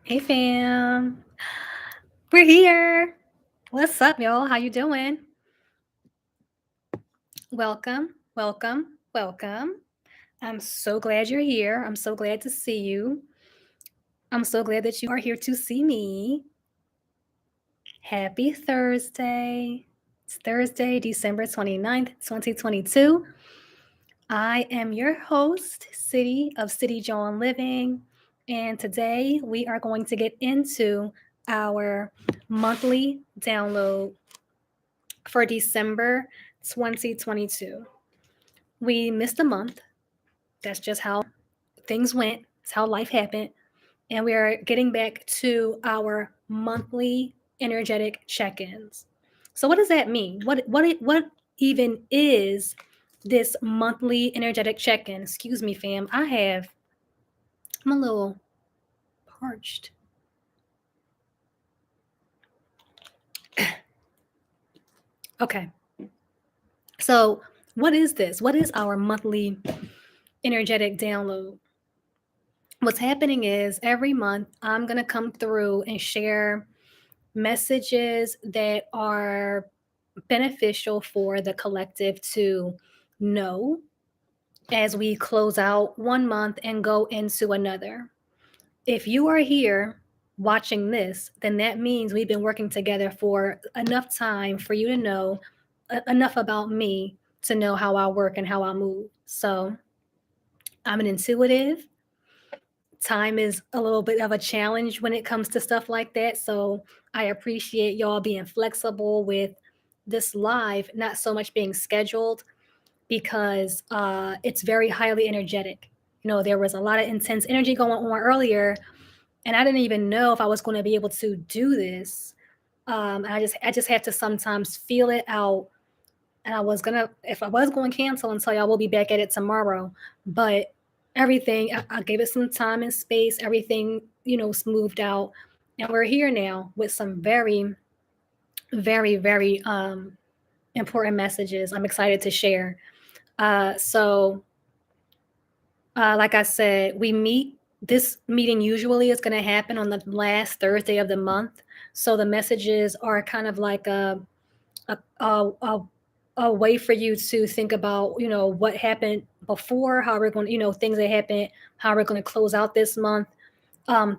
Hey fam, we're here. What's up, y'all? How you doing? Welcome, welcome, welcome. I'm so glad you're here. I'm so glad to see you. I'm so glad that you are here to see me. Happy Thursday. It's Thursday, December 29th, 2022. I am your host, City of Cityjawn Living, and today we are going to get into our monthly download for December 2022. We missed a month. That's just how things went. It's how life happened. And we are getting back to our monthly energetic check-ins. So what does that mean? What even is this monthly energetic check-in? Excuse me, fam. I'm a little parched. Okay. So what is this? What is our monthly energetic download? What's happening is every month I'm going to come through and share messages that are beneficial for the collective to know as we close out one month and go into another. If you are here watching this, then that means we've been working together for enough time for you to know enough about me to know how I work and how I move. So I'm an intuitive. Time is a little bit of a challenge when it comes to stuff like that. So I appreciate y'all being flexible with this live, not so much being scheduled because it's very highly energetic. You know, there was a lot of intense energy going on earlier, and I didn't even know if I was going to be able to do this. I just have to sometimes feel it out. And if I was going to cancel and tell y'all we'll be back at it tomorrow, but everything, I gave it some time and space, everything, smoothed out. And we're here now with some very, very, very important messages I'm excited to share. Like I said, this meeting usually is going to happen on the last Thursday of the month. So the messages are kind of like a, a, a, a way for you to think about, what happened before, how we're going to, things that happened, how we're going to close out this month,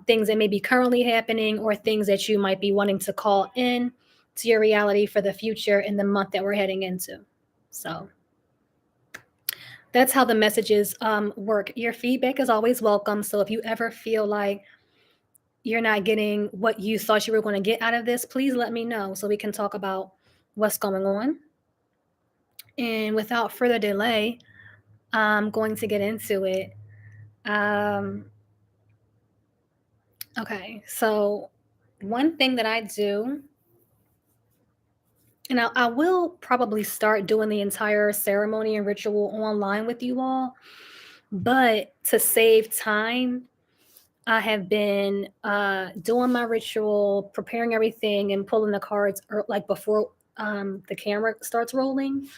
things that may be currently happening, or things that you might be wanting to call in to your reality for the future in the month that we're heading into. So that's how the messages work. Your feedback is always welcome. So if you ever feel like you're not getting what you thought you were going to get out of this, please let me know so we can talk about what's going on. And without further delay, I'm going to get into it. Um, okay, so one thing that I do, and I will probably start doing the entire ceremony and ritual online with you all, but to save time, I have been doing my ritual, preparing everything, and pulling the cards like before the camera starts rolling.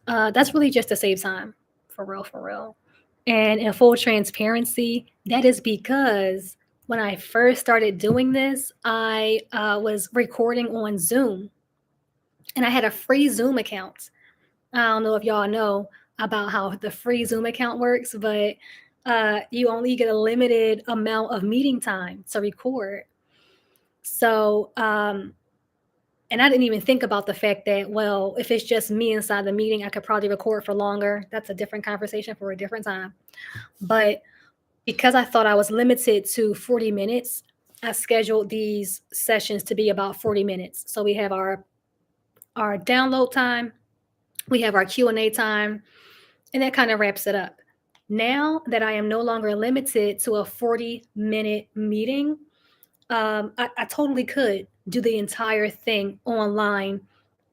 That's really just to save time, for real, for real. And in full transparency, that is because when I first started doing this, I was recording on Zoom, and I had a free Zoom account. I don't know if y'all know about how the free Zoom account works, but you only get a limited amount of meeting time to record. So, and I didn't even think about the fact that, well, if it's just me inside the meeting, I could probably record for longer. That's a different conversation for a different time. But because I thought I was limited to 40 minutes, I scheduled these sessions to be about 40 minutes. So we have our download time, we have our Q&A time, and that kind of wraps it up. Now that I am no longer limited to a 40-minute meeting, I totally could do the entire thing online,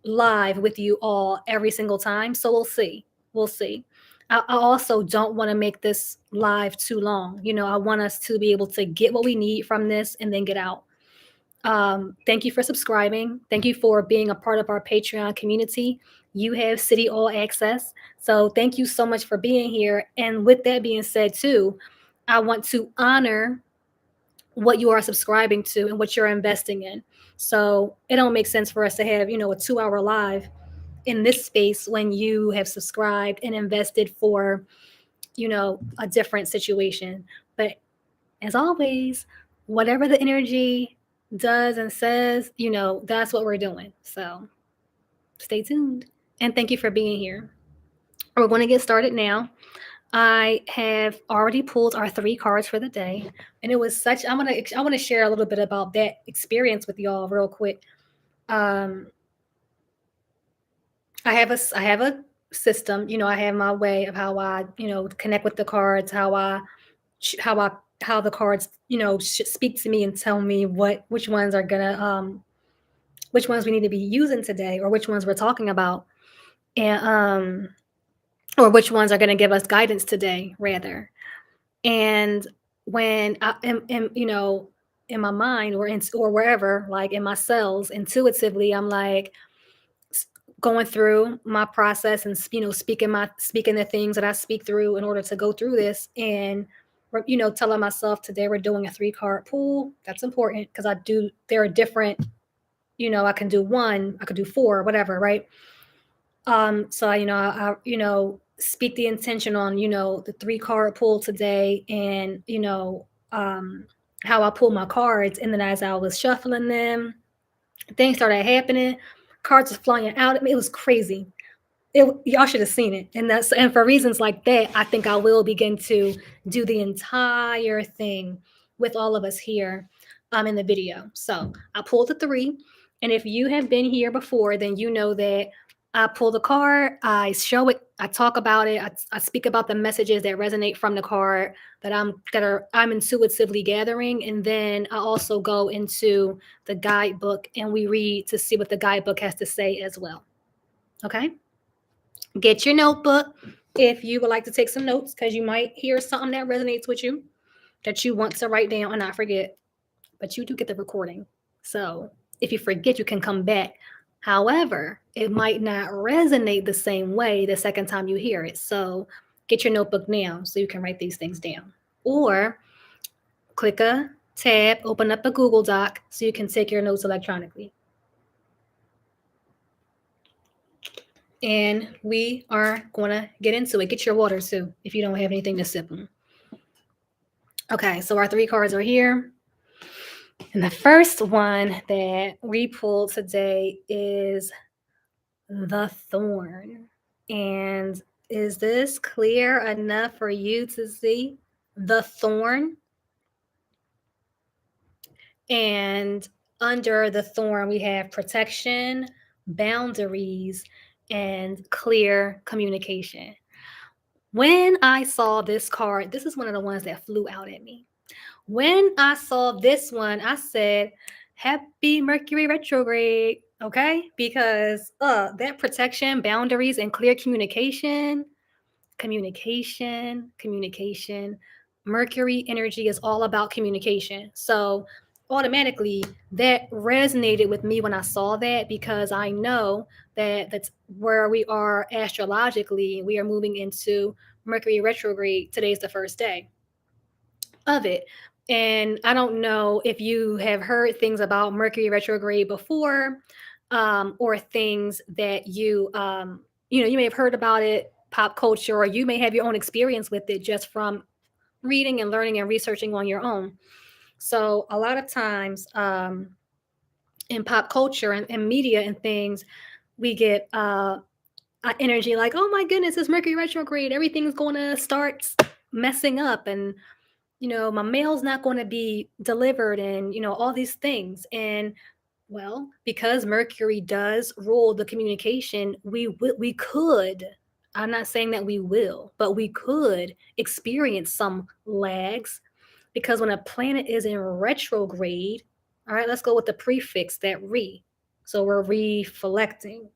live with you all every single time. So we'll see. We'll see. I also don't want to make this live too long. I want us to be able to get what we need from this and then get out. Thank you for subscribing. Thank you for being a part of our Patreon community. You have City All Access. So thank you so much for being here. And with that being said, too, I want to honor what you are subscribing to and what you're investing in. So it don't make sense for us to have, a 2 hour live in this space when you have subscribed and invested for, a different situation. But as always, whatever the energy does and says, that's what we're doing. So stay tuned. And thank you for being here. We're going to get started now. I have already pulled our 3 cards for the day, and it was such. I want to share a little bit about that experience with y'all real quick. Um, I have a system. I have my way of how I connect with the cards, how I how the cards speak to me and tell me which ones are gonna which ones we need to be using today, or which ones we're talking about, and or which ones are gonna give us guidance today, rather. And when I am in my mind, or wherever, like in my cells, intuitively, I'm like s- going through my process and speaking the things that I speak through in order to go through this, and telling myself today we're doing a 3 card pool. That's important because I do there are different, I can do one, I could do four, whatever, right? So speak the intention on, the 3 card pull today, and how I pull my cards, and then as I was shuffling them, things started happening. Cards was flying out at me. It was crazy. Y'all should have seen it. And for reasons like that, I think I will begin to do the entire thing with all of us here in the video. So I pulled the 3. And if you have been here before, then you know that I pull the card, I show it, I talk about it, I speak about the messages that resonate from the card I'm intuitively gathering. And then I also go into the guidebook and we read to see what the guidebook has to say as well. Okay? Get your notebook if you would like to take some notes, because you might hear something that resonates with you that you want to write down and not forget. But you do get the recording. So if you forget, you can come back. However, it might not resonate the same way the second time you hear it. So get your notebook now so you can write these things down. Or click a tab, open up a Google Doc so you can take your notes electronically. And we are going to get into it. Get your water too if you don't have anything to sip on. Okay, so our 3 cards are here. And the first one that we pulled today is the Thorn. And is this clear enough for you to see? The Thorn. And under the Thorn, we have protection, boundaries, and clear communication. When I saw this card, this is one of the ones that flew out at me. When I saw this one, I said, Happy Mercury retrograde. Okay? Because that protection, boundaries, and clear communication, communication. Mercury energy is all about communication. So automatically that resonated with me when I saw that, because I know that that's where we are astrologically. We are moving into Mercury retrograde. Today's the first day of it. And I don't know if you have heard things about Mercury retrograde before, or things that you may have heard about it, pop culture, or you may have your own experience with it just from reading and learning and researching on your own. So a lot of times in pop culture and media and things, we get energy like, oh my goodness, it's Mercury retrograde. Everything's going to start messing up, and my mail's not going to be delivered, and all these things. And well, because Mercury does rule the communication, we could, I'm not saying that we will, but we could experience some lags, because when a planet is in retrograde, all right, let's go with the prefix that re. So we're reflecting,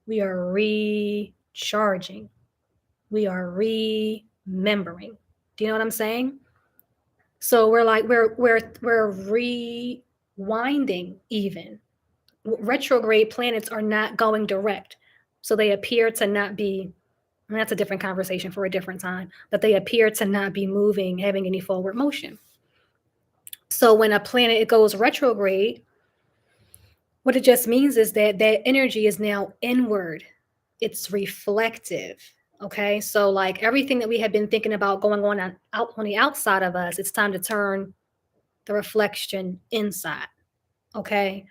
we are recharging, we are remembering. Do you know what I'm saying? So we're like we're rewinding even. Retrograde planets are not going direct. So they appear to not be, and that's a different conversation for a different time, but they appear to not be moving, having any forward motion. So when a planet it goes retrograde, what it just means is that that energy is now inward. It's reflective. Okay. So like everything that we have been thinking about going on out on the outside of us, it's time to turn the reflection inside. Okay.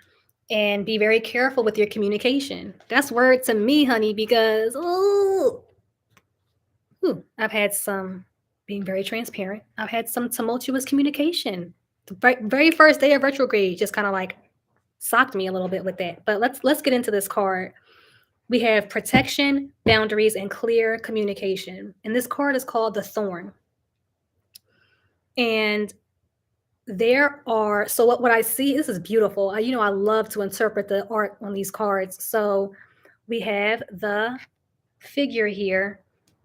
And be very careful with your communication. That's word to me, honey, because I've had some being very transparent. I've had some tumultuous communication. The very first day of retrograde just kind of like socked me a little bit with that. But let's get into this card. We have protection, boundaries, and clear communication. And this card is called the Thorn. And there are so what I see, this is beautiful. I love to interpret the art on these cards. So we have the figure here.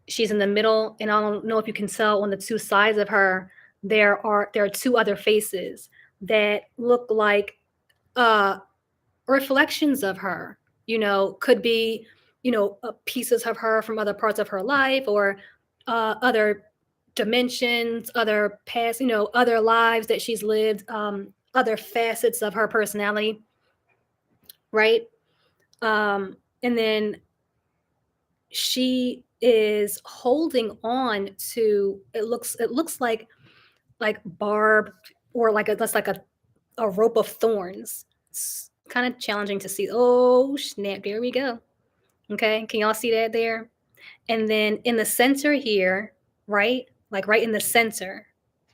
She's in the middle, and I don't know if you can tell on the two sides of her, there are two other faces that look like uh reflections of her. Could be, pieces of her from other parts of her life, or other dimensions, other past, other lives that she's lived, other facets of her personality, right? And then she is holding on to, it looks like barb, or like that's like a rope of thorns. It's kind of challenging to see. Oh snap, there we go. Okay, can y'all see that there? And then in the center here, right, like right in the center,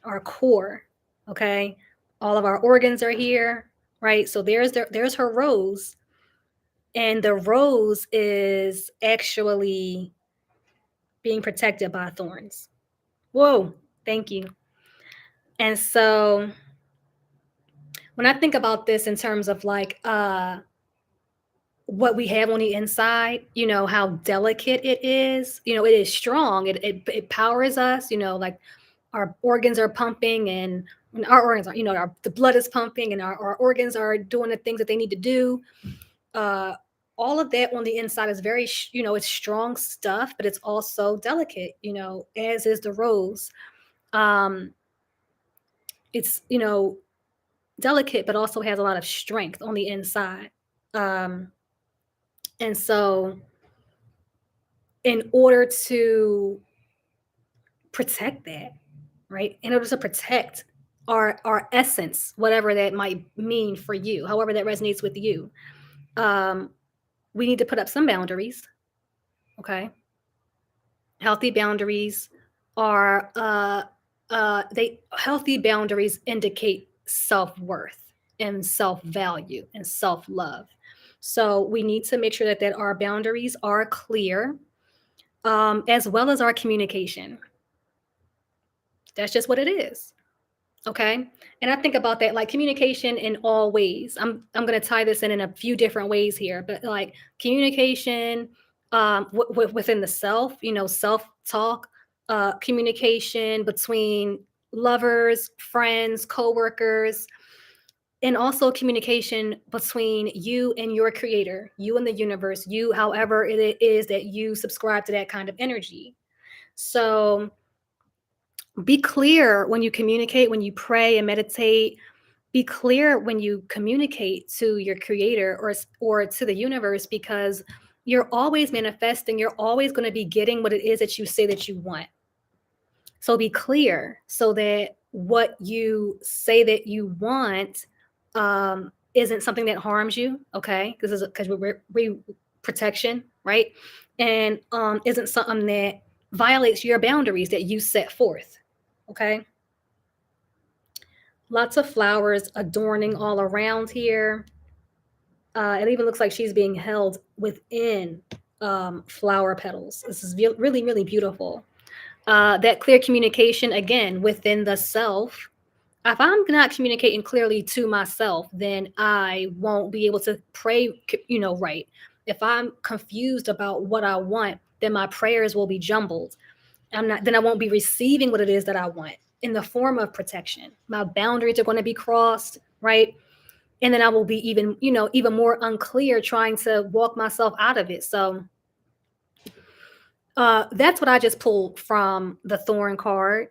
our core. Okay, all of our organs are here, right? So there's her rose, and the rose is actually being protected by thorns. Whoa, thank you. And so when I think about this in terms of like what we have on the inside, how delicate it is, it is strong. It powers us, like our organs are pumping, and when our organs are, the blood is pumping, and our organs are doing the things that they need to do. Uh, all of that on the inside is very, it's strong stuff, but it's also delicate, as is the rose. Um, it's, delicate, but also has a lot of strength on the inside. Um, and so, in order to protect that, right? In order to protect our essence, whatever that might mean for you, however that resonates with you, um, we need to put up some boundaries. Okay, healthy boundaries are they healthy boundaries indicate self-worth and self-value and self-love. So we need to make sure that our boundaries are clear, as well as our communication. That's just what it is. Okay. And I think about that like communication in all ways. I'm going to tie this in a few different ways here, but like communication within the self, self talk, communication between lovers, friends, coworkers, and also communication between you and your creator, you and the universe, you, however it is that you subscribe to that kind of energy. So be clear when you communicate, when you pray and meditate. Be clear when you communicate to your creator, or to the universe, because you're always manifesting. You're always going to be getting what it is that you say that you want. So be clear so that what you say that you want isn't something that harms you. Okay, because we protection, right? And isn't something that violates your boundaries that you set forth. Okay. Lots of flowers adorning all around here. It even looks like she's being held within flower petals. This is really, really beautiful. That clear communication, again, within the self. If I'm not communicating clearly to myself, then I won't be able to pray, right. If I'm confused about what I want, then my prayers will be jumbled. Then I won't be receiving what it is that I want in the form of protection. My boundaries are going to be crossed, right? And then I will be even more unclear trying to walk myself out of it. So that's what I just pulled from the Thorn card.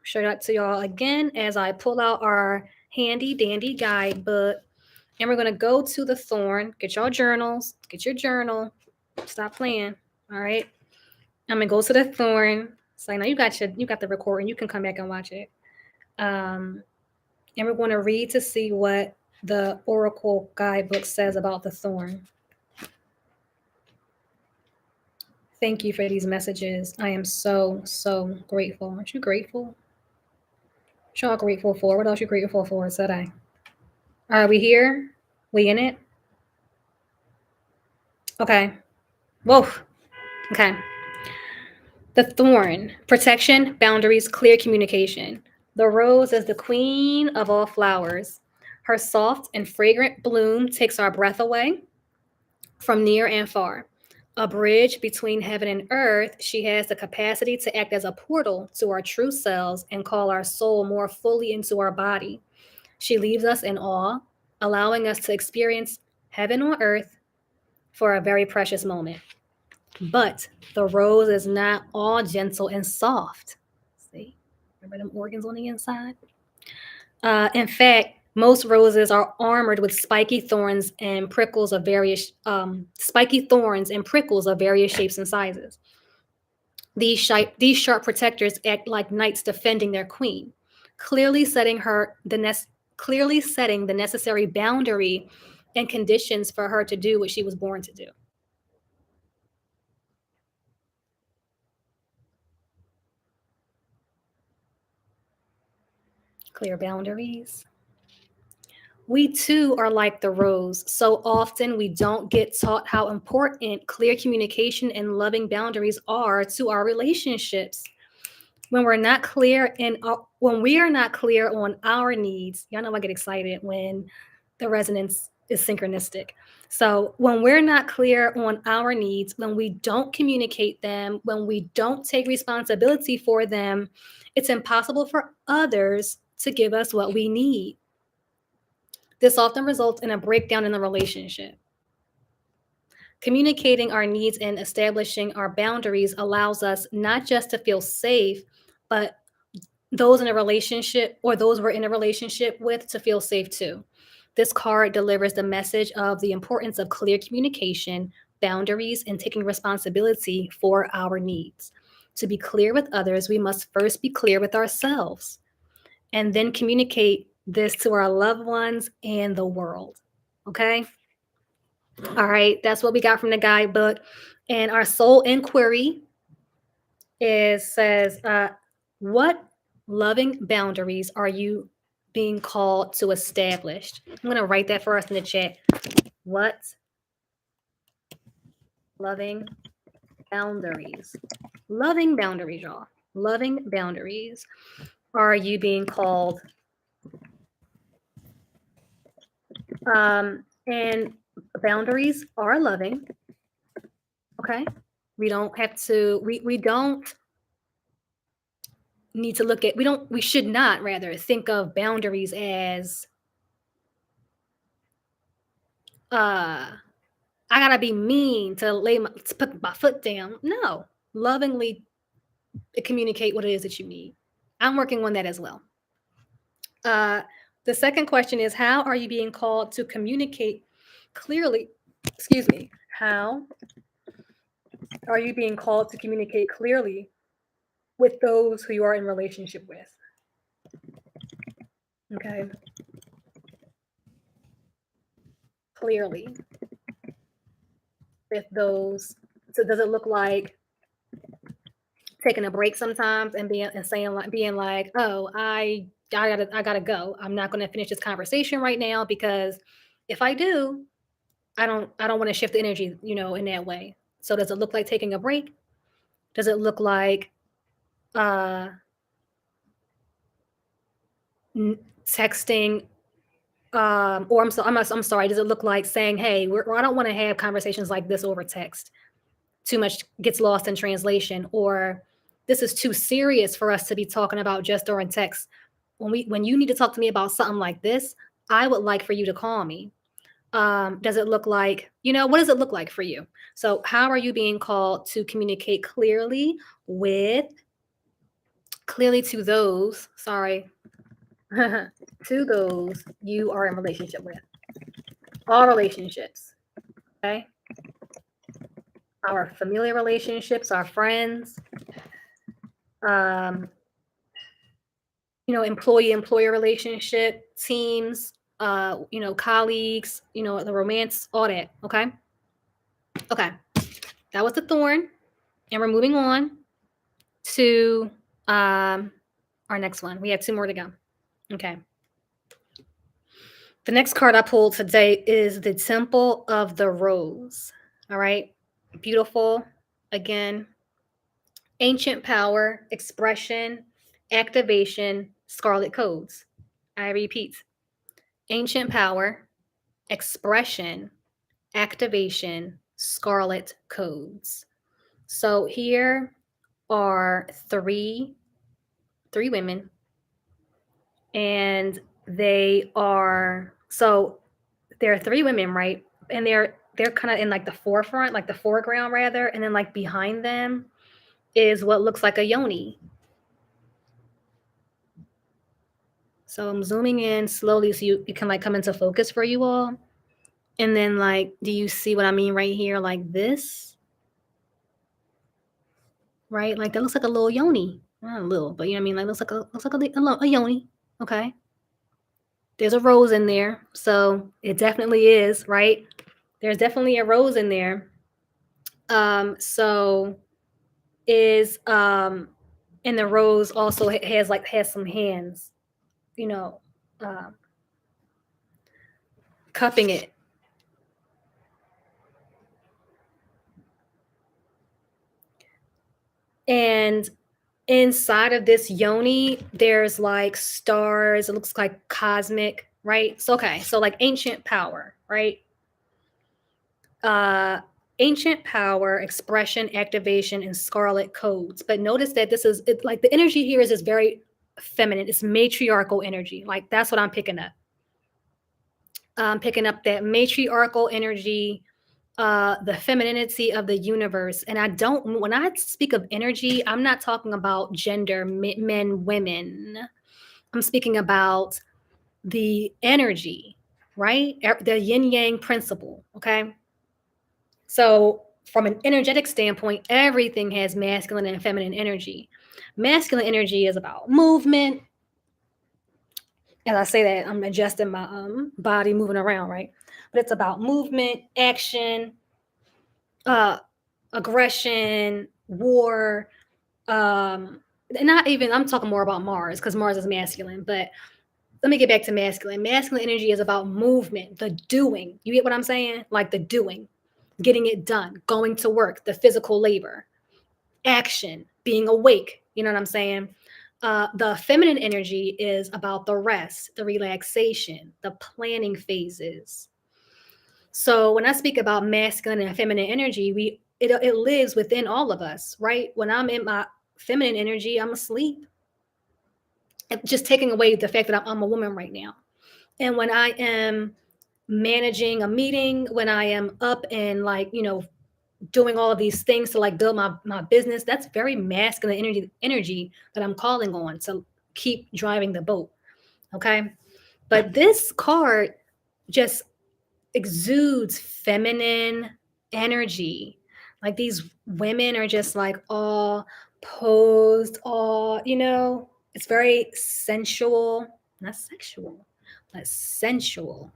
Show that to y'all again as I pull out our handy dandy guidebook. And we're going to go to the thorn. Get your journals. Get your journal. Stop playing. All right. I'm going to go to the thorn. So now you got the recording. You can come back and watch it. And we're going to read to see what the Oracle guidebook says about the thorn. Thank you for these messages. I am so, so grateful. Aren't you grateful? What y'all grateful for? What else you grateful for today? Are we here? We in it? Okay. Whoa. Okay. The thorn, protection, boundaries, clear communication. The rose is the queen of all flowers. Her soft and fragrant bloom takes our breath away from near and far. A bridge between heaven and earth, she has the capacity to act as a portal to our true selves and call our soul more fully into our body. She leaves us in awe, allowing us to experience heaven on earth for a very precious moment. But the rose is not all gentle and soft. See, remember them organs on the inside? In fact, most roses are armored with spiky thorns and prickles of various shapes and sizes. These sharp protectors act like knights defending their queen, clearly setting the necessary boundary and conditions for her to do what she was born to do. Clear boundaries. We too are like the rose. So often we don't get taught how important clear communication and loving boundaries are to our relationships. When we're not clear when we are not clear on our needs, y'all know I get excited when the resonance is synchronistic. So when we're not clear on our needs, when we don't communicate them, when we don't take responsibility for them, it's impossible for others to give us what we need. This often results in a breakdown in the relationship. Communicating our needs and establishing our boundaries allows us not just to feel safe, but those in a relationship or those we're in a relationship with to feel safe too. This card delivers the message of the importance of clear communication, boundaries, and taking responsibility for our needs. To be clear with others, we must first be clear with ourselves and then communicate this to our loved ones and the world. Okay? All right, that's what we got from the guidebook. And our soul inquiry says, what loving boundaries are you being called to establish? I'm going to write that for us in the chat. What loving boundaries? Loving boundaries, y'all. Loving boundaries are you being called? And boundaries are loving. Okay. We don't have to, we don't need to look at, we should not rather think of boundaries as, I gotta be mean to put my foot down. No, lovingly communicate what it is that you need. I'm working on that as well. The second question is, how are you being called to communicate clearly? Excuse me. How are you being called to communicate clearly with those who you are in relationship with? Okay. Clearly with those. So does it look like taking a break sometimes and being like, oh, I gotta go. I'm not gonna finish this conversation right now because if I do, I don't want to shift the energy, in that way. So does it look like taking a break? Does it look like texting? Or I'm sorry. Does it look like saying, "Hey, I don't want to have conversations like this over text. Too much gets lost in translation," or "This is too serious for us to be talking about just during text. When you need to talk to me about something like this, I would like for you to call me." Does it look like, what does it look like for you? So how are you being called to communicate clearly to those, sorry, to those you are in relationship with. All relationships, okay? Our familiar relationships, our friends, um, employee-employer relationship, teams, colleagues, the romance, all that, okay? Okay, that was the thorn, and we're moving on to our next one. We have two more to go. Okay. The next card I pulled today is the Temple of the Rose. All right. Beautiful. Again, ancient power, expression, activation, scarlet codes. I repeat, ancient power, expression, activation, scarlet codes. So here are three women, and there are three women, right? And they're kind of in like the forefront, like the foreground rather, and then like behind them is what looks like a yoni. So I'm zooming in slowly so you can like come into focus for you all. And then like, do you see what I mean right here? Like this, right? Like that looks like a little yoni. Not a little, but you know what I mean? Like looks like a yoni. Okay. There's a rose in there. So it definitely is, right? There's definitely a rose in there. So is and the rose also has some hands, you know, um, cupping it. And inside of this yoni, there's like stars. It looks like cosmic, right? So okay, so like ancient power, right? Uh Ancient power, expression, activation, and scarlet codes. But notice that like the energy here is just very feminine. It's matriarchal energy. Like that's what I'm picking up. I'm picking up that matriarchal energy, the femininity of the universe. And when I speak of energy, I'm not talking about gender, men, women. I'm speaking about the energy, right? The yin yang principle. Okay. So, from an energetic standpoint, everything has masculine and feminine energy. Masculine energy is about movement. As I say that, I'm adjusting my body, moving around, right? But it's about movement, action, uh, aggression, war. Not even, I'm talking more about Mars because Mars is masculine. But let me get back to masculine. Masculine energy is about movement, the doing. You get what I'm saying? Like the doing, getting it done, going to work, the physical labor, action, being awake. You know what I'm saying? The feminine energy is about the rest, the relaxation, the planning phases. So when I speak about masculine and feminine energy, it lives within all of us, right? When I'm in my feminine energy, I'm asleep. Just taking away the fact that I'm a woman right now. And when I am managing a meeting, when I am up and like, doing all of these things to like build my business, that's very masculine energy that I'm calling on to keep driving the boat. Okay. But this card just exudes feminine energy. Like these women are just like all posed, it's very sensual, not sexual, but sensual,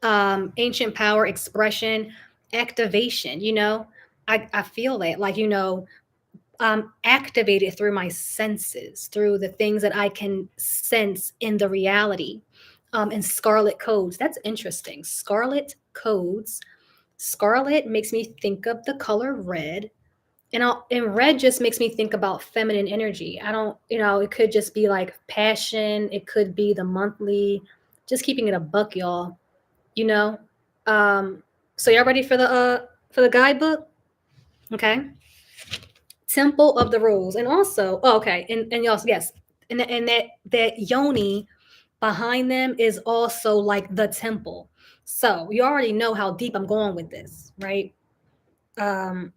ancient power, expression, activation, I feel that like, activated through my senses, through the things that I can sense in the reality. And scarlet codes. That's interesting. Scarlet codes. Scarlet makes me think of the color red. And red just makes me think about feminine energy. I don't, it could just be like passion. It could be the monthly, just keeping it a buck, y'all. You know? So y'all ready for the guidebook? Okay. Temple of the Rose. And also, oh, okay, and y'all, yes, and that yoni behind them is also like the temple. So you already know how deep I'm going with this, right? Um,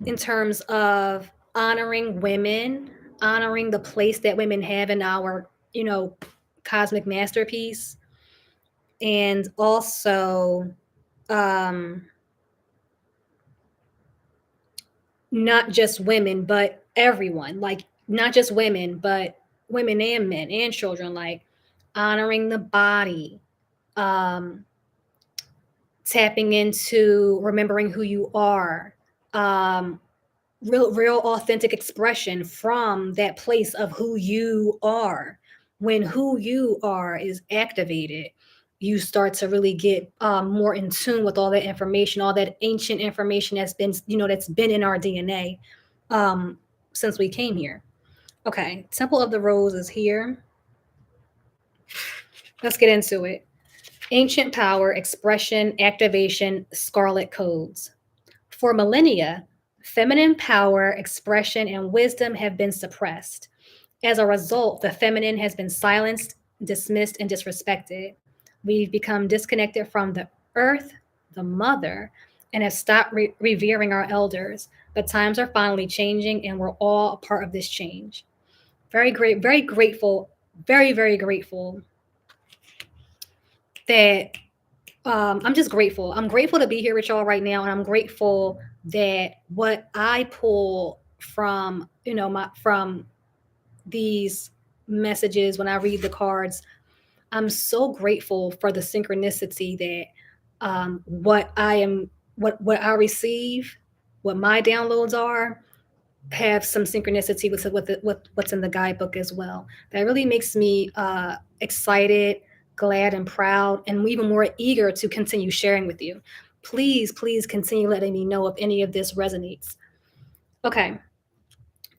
in terms of honoring women, honoring the place that women have in our, cosmic masterpiece. And also, um, not just women, but everyone, like not just women, but women and men and children, like honoring the body, um, tapping into remembering who you are, um, real authentic expression from that place of who you are. When who you are is activated, you start to really get more in tune with all that information, all that ancient information that's been in our DNA um, since we came here. Okay, Temple of the Rose is here. Let's get into it. Ancient power, expression, activation, scarlet codes. For millennia, feminine power, expression, and wisdom have been suppressed. As a result, the feminine has been silenced, dismissed, and disrespected. We've become disconnected from the earth, the mother, and have stopped revering our elders. The times are finally changing, and we're all a part of this change. Very great, very grateful, very, very grateful that I'm just grateful. I'm grateful to be here with y'all right now, and I'm grateful that what I pull from from these messages when I read the cards, I'm so grateful for the synchronicity that what I receive, what my downloads are, have some synchronicity with what's in the guidebook as well. That really makes me excited, glad, and proud, and even more eager to continue sharing with you. Please, please continue letting me know if any of this resonates. Okay.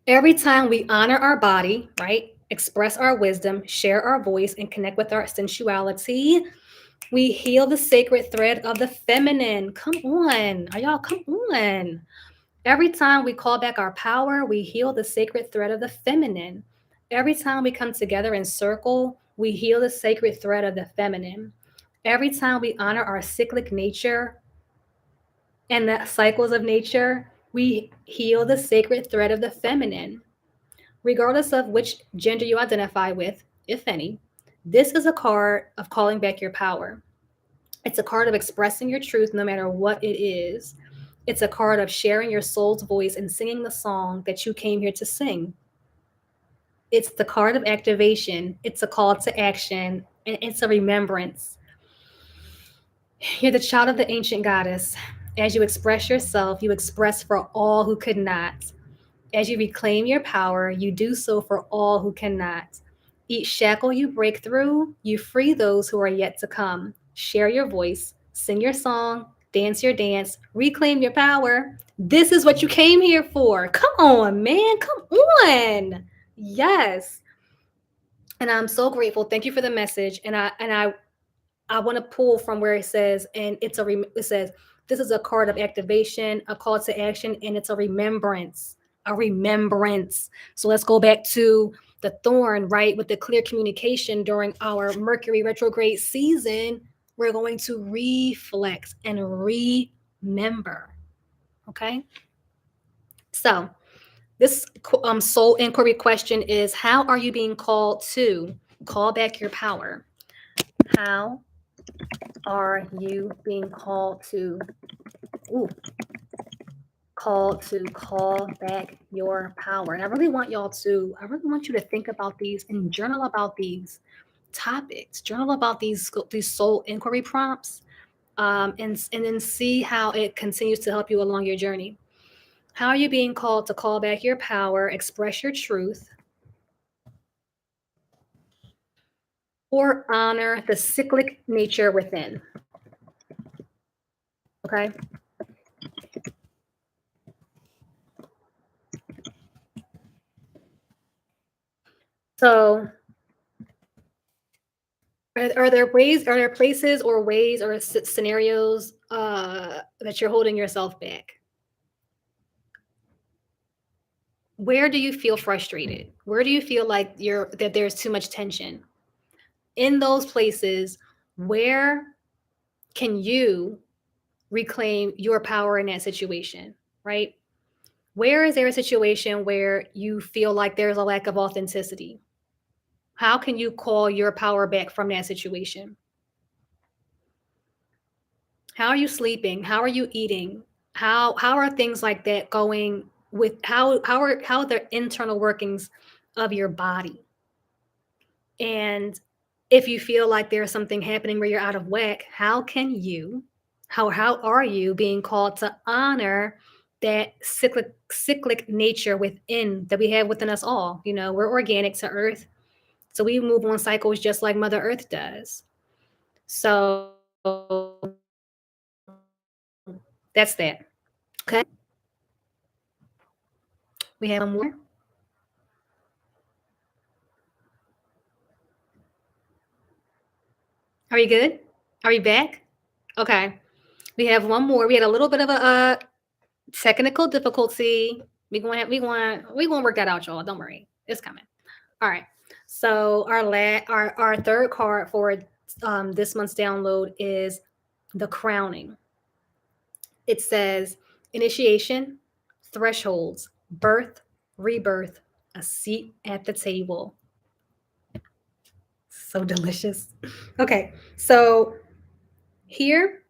Every time we honor our body, right, express our wisdom, share our voice, and connect with our sensuality, we heal the sacred thread of the feminine. Come on. Are y'all? Come on. Every time we call back our power, we heal the sacred thread of the feminine. Every time we come together in circle, we heal the sacred thread of the feminine. Every time we honor our cyclic nature and the cycles of nature, we heal the sacred thread of the feminine. Regardless of which gender you identify with, if any, this is a card of calling back your power. It's a card of expressing your truth no matter what it is. It's a card of sharing your soul's voice and singing the song that you came here to sing. It's the card of activation. It's a call to action, and it's a remembrance. You're the child of the ancient goddess. As you express yourself, you express for all who could not. As you reclaim your power, you do so for all who cannot. Each shackle you break through, you free those who are yet to come. Share your voice, sing your song, dance your dance, reclaim your power. This is what you came here for. Come on, man. Come on. Yes. And I'm so grateful. Thank you for the message. And I want to pull from where it says, and it says, this is a card of activation, a call to action, and it's a remembrance, a remembrance. So let's go back to the thorn, right? With the clear communication during our Mercury retrograde season, we're going to reflect and remember. Okay. So this soul inquiry question is: how are you being called to call back your power? How are you being called to ooh, call back your power? And I really want you to think about these and journal about these topics, journal about these soul inquiry prompts, and then see how it continues to help you along your journey. How are you being called to call back your power, express your truth, or honor the cyclic nature within? Okay. So are there places or ways or scenarios that you're holding yourself back? Where do you feel frustrated? Where do you feel like there's too much tension? In those places, where can you reclaim your power in that situation, right? Where is there a situation where you feel like there's a lack of authenticity? How can you call your power back from that situation? How are you sleeping? How are you eating? How are things like that going with how are the internal workings of your body? And if you feel like there's something happening where you're out of whack, how are you being called to honor that cyclic nature within that we have within us all? You know, we're organic to earth. So we move on cycles just like Mother Earth does. So that's that. Okay. We have one more. Are you good? Are you back? Okay. We have one more. We had a little bit of a technical difficulty. We gonna work that out, y'all. Don't worry. It's coming. All right. So our third card for this month's download is the crowning. It says initiation, thresholds, birth, rebirth, a seat at the table. So delicious. Okay, so here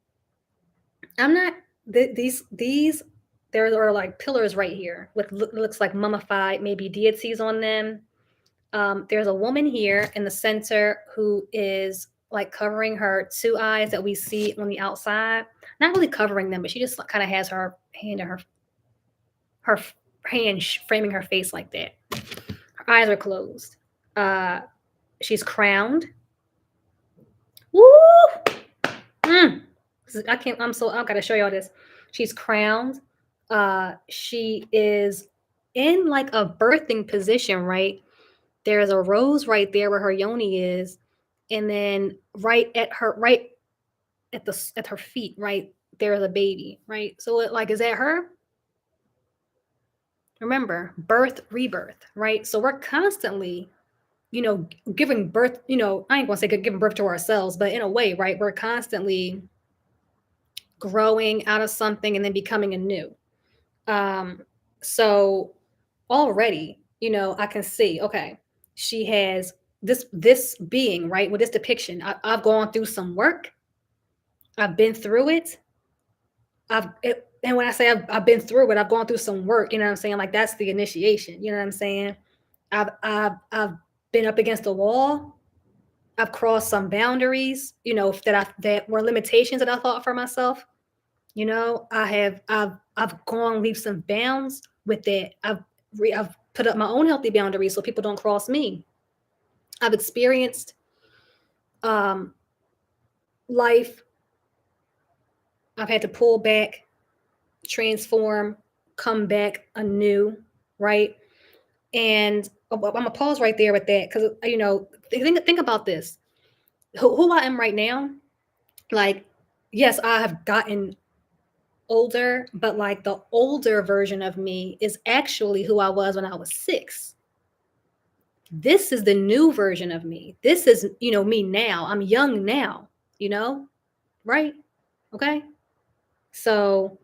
I'm not these there are like pillars right here with looks like mummified maybe deities on them. There's a woman here in the center who is like covering her two eyes that we see on the outside. Not really covering them, but she just kind of has her hand in her hand framing her face like that. Her eyes are closed. Uh, she's crowned. Woo! Mm. I can't. I've got to show y'all this. She's crowned. She is in like a birthing position, right? There's a rose right there where her yoni is, and then right at her feet, right there's a baby, right? So like, is that her? Remember, birth, rebirth, right? So we're constantly, giving birth. I ain't gonna say giving birth to ourselves, but in a way, right? We're constantly growing out of something and then becoming anew. So already, I can see, okay, she has this being, right, with this depiction. I've gone through some work. I've been through it. And when I say I've been through it, I've gone through some work. You know what I'm saying? Like that's the initiation. You know what I'm saying? I've been up against the wall. I've crossed some boundaries. That were limitations that I thought for myself. I've gone leaps and bounds with that. I've put up my own healthy boundaries so people don't cross me. I've experienced um, life. I've had to pull back, transform, come back anew, right? And I'm gonna pause right there with that because think about this. Who I am right now, like, yes, I have gotten older, but like the older version of me is actually who I was when I was 6. This is the new version of me. This is, me now. I'm young now, right? Okay. So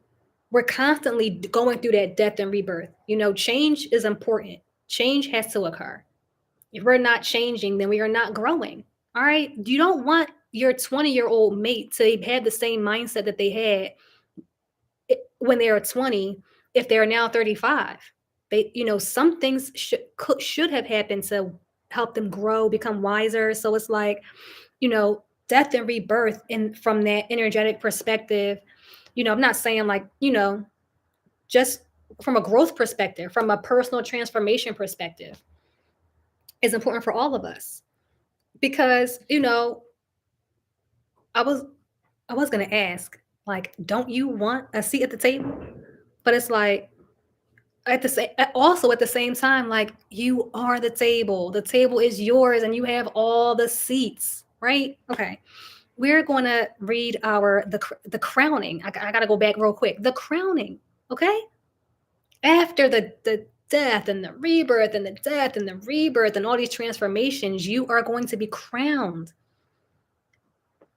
we're constantly going through that death and rebirth. Change is important. Change has to occur. If we're not changing, then we are not growing. All right. You don't want your 20-year-old mate to have the same mindset that they had when they were 20 if they're now 35. Some things should have happened to help them grow, become wiser. So it's like, death and rebirth in from that energetic perspective. I'm not saying like, just from a growth perspective, from a personal transformation perspective, is important for all of us. Because, I was I was gonna ask, like, don't you want a seat at the table? But it's like at the same time, like, you are the table. The table is yours and you have all the seats, right? Okay. We're going to read the crowning. I got to go back real quick. The crowning, okay? After the death and the rebirth and the death and the rebirth and all these transformations, you are going to be crowned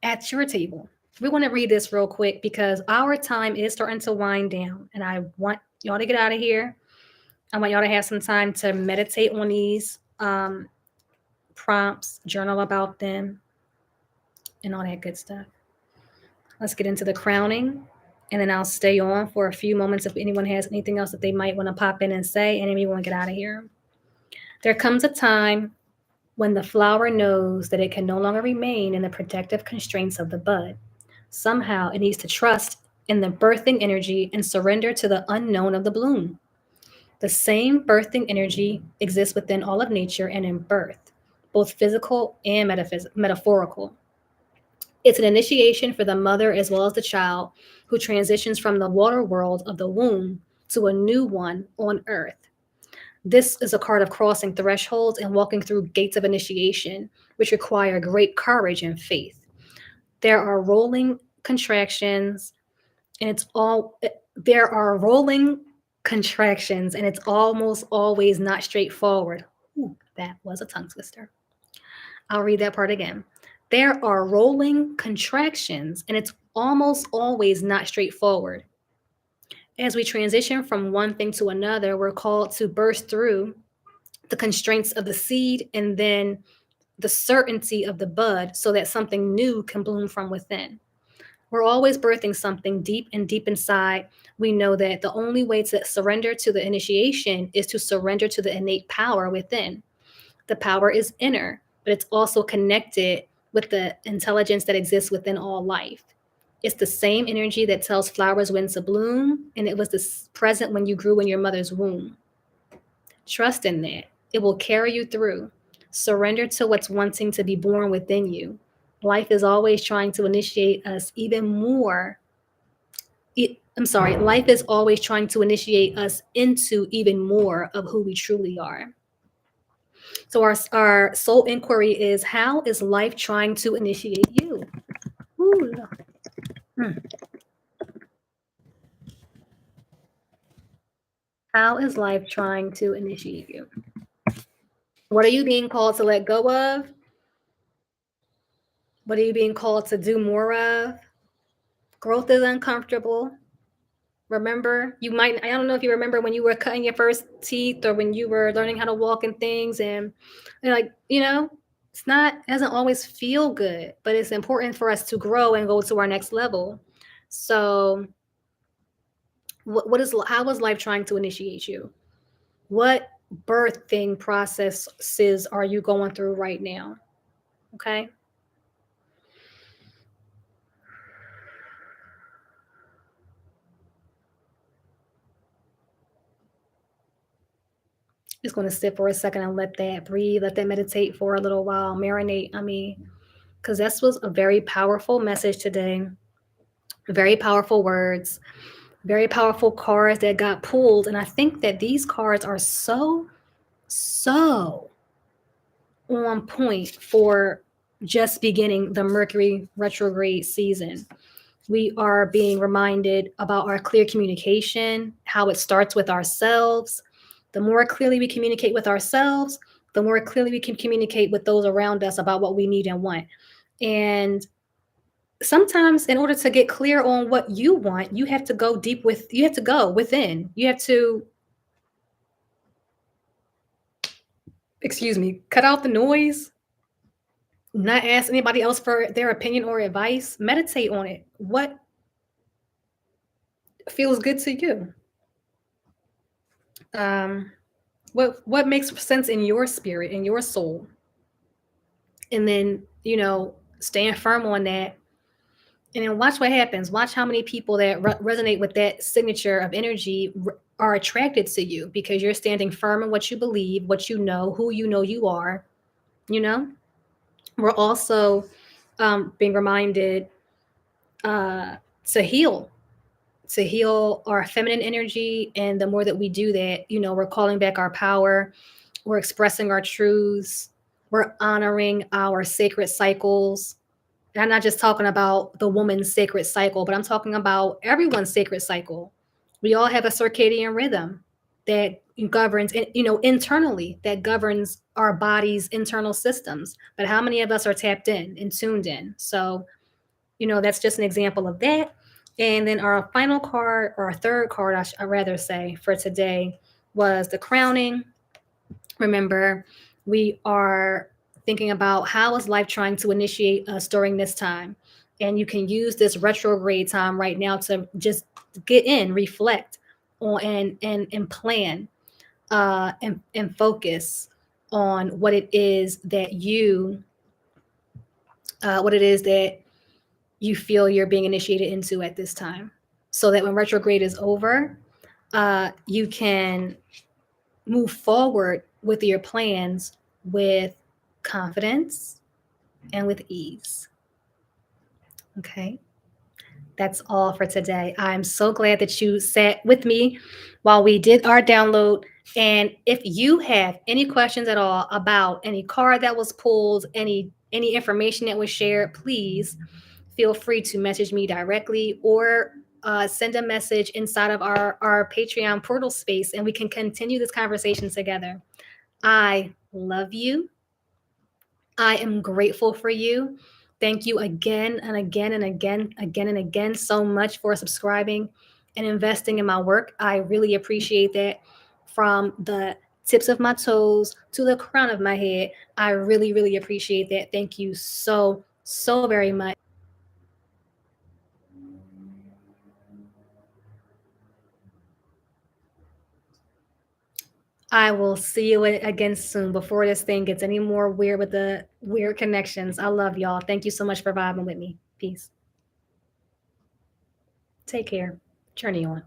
at your table. We want to read this real quick because our time is starting to wind down, and I want Y'all to get out of here. I want y'all to have some time to meditate on these prompts, journal about them, and all that good stuff. Let's get into the crowning, and then I'll stay on for a few moments if anyone has anything else that they might want to pop in and say, and then we want to get out of here. There comes a time when the flower knows that it can no longer remain in the protective constraints of the bud. Somehow it needs to trust in the birthing energy and surrender to the unknown of the bloom. The same birthing energy exists within all of nature and in birth, both physical and metaphorical. It's an initiation for the mother as well as the child who transitions from the water world of the womb to a new one on earth. This is a card of crossing thresholds and walking through gates of initiation, which require great courage and faith. There are rolling contractions, and it's all there are rolling contractions, and it's almost always not straightforward. Ooh, that was a tongue twister. I'll read that part again. There are rolling contractions, and it's almost always not straightforward. As we transition from one thing to another, we're called to burst through the constraints of the seed and then the certainty of the bud so that something new can bloom from within. We're always birthing something deep and deep inside. We know that the only way to surrender to the initiation is to surrender to the innate power within. The power is inner, but it's also connected with the intelligence that exists within all life. It's the same energy that tells flowers when to bloom, and it was present when you grew in your mother's womb. Trust in that. It will carry you through. Surrender to what's wanting to be born within you. Life is always trying to initiate us even more. Life is always trying to initiate us into even more of who we truly are. So our soul inquiry is, how is life trying to initiate you? Ooh. How is life trying to initiate you? What are you being called to let go of? What are you being called to do more of? Growth is uncomfortable. Remember, I don't know if you remember when you were cutting your first teeth or when you were learning how to walk and things, and like, doesn't always feel good, but it's important for us to grow and go to our next level. So how is life trying to initiate you? What birthing processes are you going through right now? Okay. Just going to sit for a second and let that breathe, let that meditate for a little while, marinate. Because this was a very powerful message today. Very powerful words, very powerful cards that got pulled. And I think that these cards are so on point for just beginning the Mercury retrograde season. We are being reminded about our clear communication, how it starts with ourselves. The more clearly we communicate with ourselves, the more clearly we can communicate with those around us about what we need and want. And sometimes in order to get clear on what you want, you have to go within. You have to, cut out the noise, not ask anybody else for their opinion or advice. Meditate on it. What feels good to you? What makes sense in your spirit, in your soul? And then, stand firm on that. And then watch what happens. Watch how many people that resonate with that signature of energy are attracted to you because you're standing firm in what you believe, what you know, who you know you are. We're also being reminded to heal our feminine energy. And the more that we do that, we're calling back our power. We're expressing our truths. We're honoring our sacred cycles. And I'm not just talking about the woman's sacred cycle, but I'm talking about everyone's sacred cycle. We all have a circadian rhythm that governs, internally, that governs our body's internal systems. But how many of us are tapped in and tuned in? So, that's just an example of that. And then our final card, or our third card, I rather say, for today was the crowning. Remember, we are thinking about how is life trying to initiate us during this time. And you can use this retrograde time right now to just get in, reflect on, and plan, and focus on what it is that you feel you're being initiated into at this time, so that when retrograde is over, you can move forward with your plans with confidence and with ease. Okay. That's all for today. I'm so glad that you sat with me while we did our download. And if you have any questions at all about any card that was pulled, any information that was shared, please feel free to message me directly, or send a message inside of our Patreon portal space, and we can continue this conversation together. I love you. I am grateful for you. Thank you again and again and again so much for subscribing and investing in my work. I really appreciate that. From the tips of my toes to the crown of my head, I really, really appreciate that. Thank you so, so very much. I will see you again soon, before this thing gets any more weird with the weird connections. I love y'all. Thank you so much for vibing with me. Peace. Take care. Journey on.